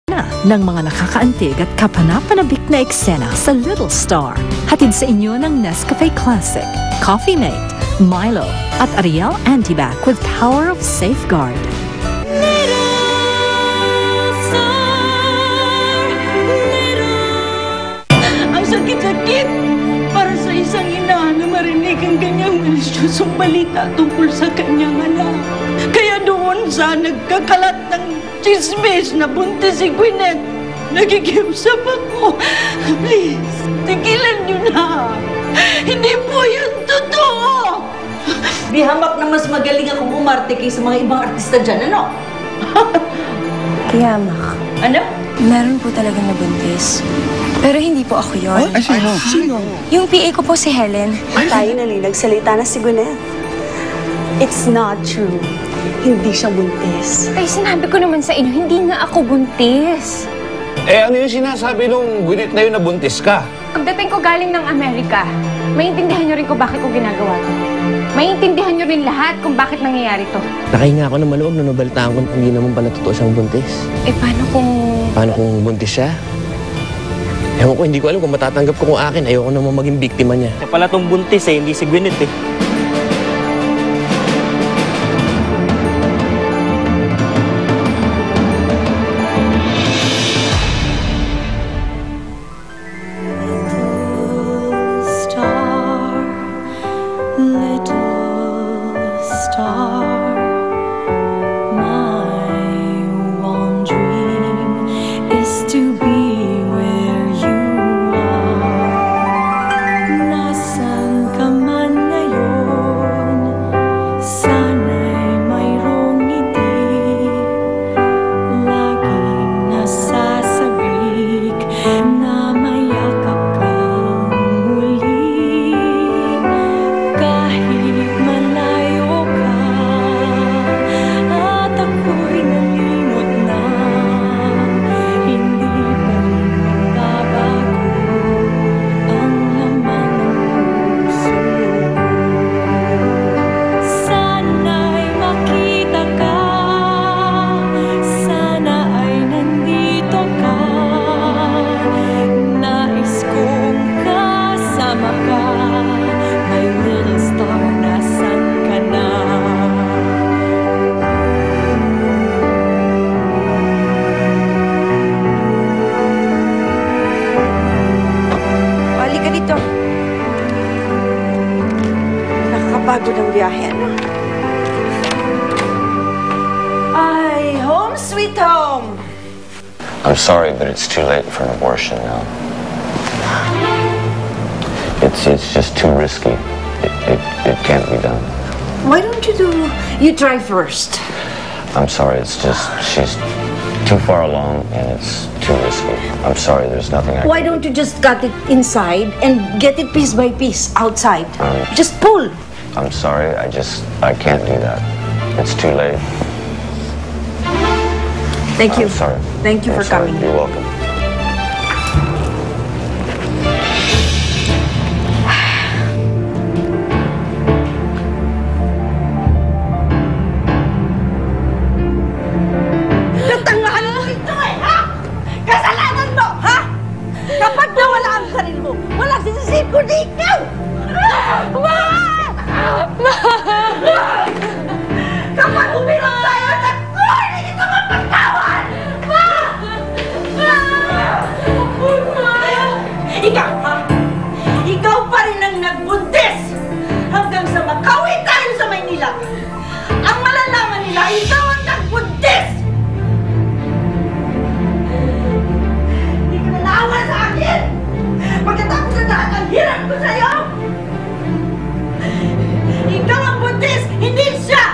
na ng mga nakakaantig at kapanapanabik na eksena sa Little Star. Hatid sa inyo ng Nescafe Classic, Coffee Mate, Milo, at Ariel Antibac with Power of Safeguard. Ang sakit-sakit para sa isang ina na marinig ang ganyang malisyosong balita tungkol sa kanyang anak. Kaya doon sa nagkakalat ng chismis na buntis si Gwyneth, nagigiusap ako. Please, tigilan niyo na. Hindi po yun totoo. Di hamak na mas magaling akong umarte kaysa mga ibang artista dyan, ano? Kaya, Mak, Ano? meron po talagang nabuntis. Pero hindi po ako yun. Ay, sino? Yung PA ko po si Helen. Tayo nagsalita na si Gwyneth. It's not true. Hindi siya buntis. Ay, sinabi ko naman sa inyo, hindi nga ako buntis. Ano yung sinasabi nung Gwyneth na yun na buntis ka? Pagdating ko galing ng Amerika, maintindihan nyo rin kung bakit ko ginagawa to. Maintindihan nyo rin lahat kung bakit nangyayari to. Nakahinga ako ng maluwag nung nabalitaan ko hindi naman pala totoo siyang buntis. Eh, paano kung buntis siya? Ewan ko, hindi ko alam kung matatanggap ko kung akin. Ayoko naman maging biktima niya. Siya pala tong buntis hindi si Gwyneth eh. Nakakapagod ang biyahe, ano? Ay, home sweet home! I'm sorry, but it's too late for an abortion now. It's just too risky. It can't be done. Why don't you try first? I'm sorry, it's just, she's too far along and it's too risky. I'm sorry, there's nothing I can Why don't you just cut it inside and get it piece by piece outside? Just pull. I'm sorry, I can't do that. It's too late. Thank you. I'm sorry. Thank you I'm for sorry. coming. You're welcome. Natangahan mo ito ha? Kasalanan mo, ha? Kapag nawala ang sarili mo, walang sisisip ko di ikaw! Kapag uminom tayo, naku! Hindi kita mapatawan! Ikaw, ha? Ikaw pa rin ang nagbuntis! Hanggang sa makawi tayo sa Maynila! Ang malalaman nila, ikaw ang nagbuntis! Hindi ka na naawa sa akin! Pagkatapos na lahat ang hirap ko sa'yo! Ikaw ang buntis, hindi siya!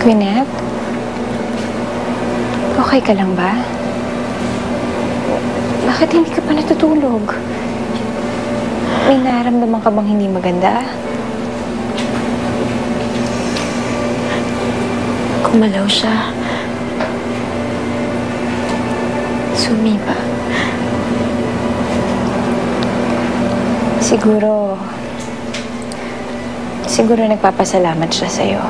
Gwyneth? Okay ka lang ba? Bakit hindi ka pa natutulog? May nararamdaman ka bang hindi maganda? Gumalaw siya. Sumipa. Siguro nagpapasalamat siya sa'yo.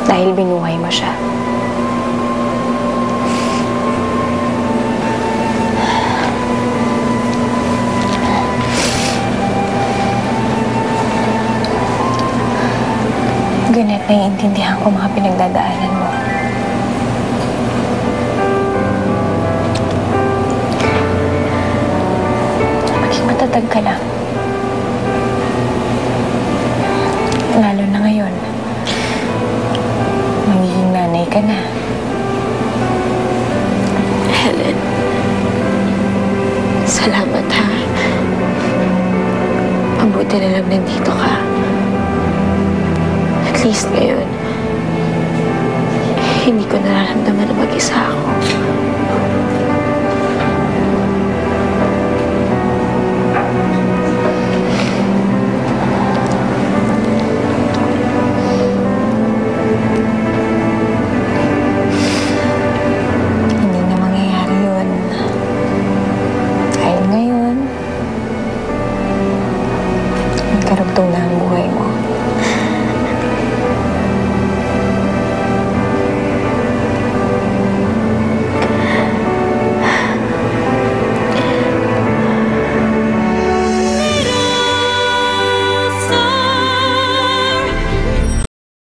Dahil binuhay mo siya. Ganit, naiintindihan ko mga pinagdadaanan mo. Maging matatag ka lang. Lalo na ngayon. Magiging nanay ka na. Helen, salamat ha. Mabuti na lang nandito ka. At least ngayon, hindi ko nararamdaman na mag-isa ako.